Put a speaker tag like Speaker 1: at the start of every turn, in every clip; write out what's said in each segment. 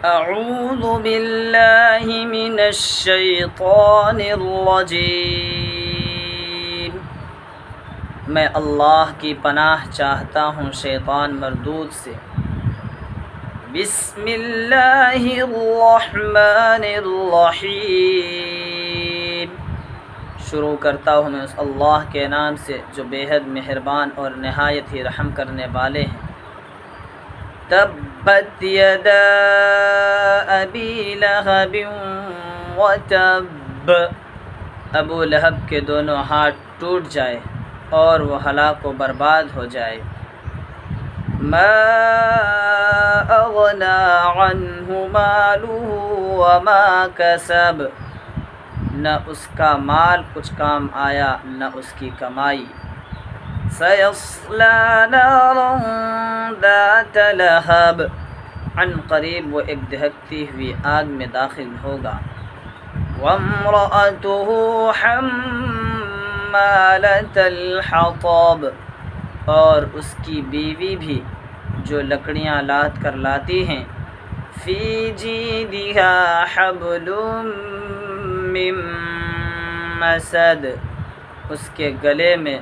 Speaker 1: اعوذ باللہ من الشیطان الرجیم، میں اللہ کی پناہ چاہتا ہوں شیطان مردود سے۔ بسم اللہ الرحمن الرحیم، شروع کرتا ہوں میں اس اللہ کے نام سے جو بے حد مہربان اور نہایت ہی رحم کرنے والے ہیں۔ تبت یدا ابی لہب وتب، ابو لہب کے دونوں ہاتھ ٹوٹ جائے اور وہ ہلاک و برباد ہو جائے۔ ما اغنی عنہ مالہ وما کسب، نہ اس کا مال کچھ کام آیا نہ اس کی کمائی۔ سیصلی نارا ذات لہب، عن قریب وہ ایک دہکتی ہوئی آگ میں داخل ہوگا۔ وامرأتہ حمالۃ الحطب، اور اس کی بیوی بھی جو لکڑیاں لاد کر لاتی ہیں۔ فی جیدہا حبل من مسد، اس کے گلے میں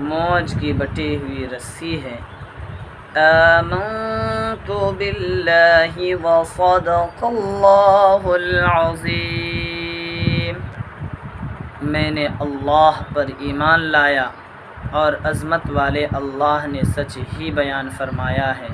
Speaker 1: موج کی بٹی ہوئی رسی ہے۔ آمنت باللہ وصدق اللہ العظیم، میں نے اللہ پر ایمان لایا اور عظمت والے اللہ نے سچ ہی بیان فرمایا ہے۔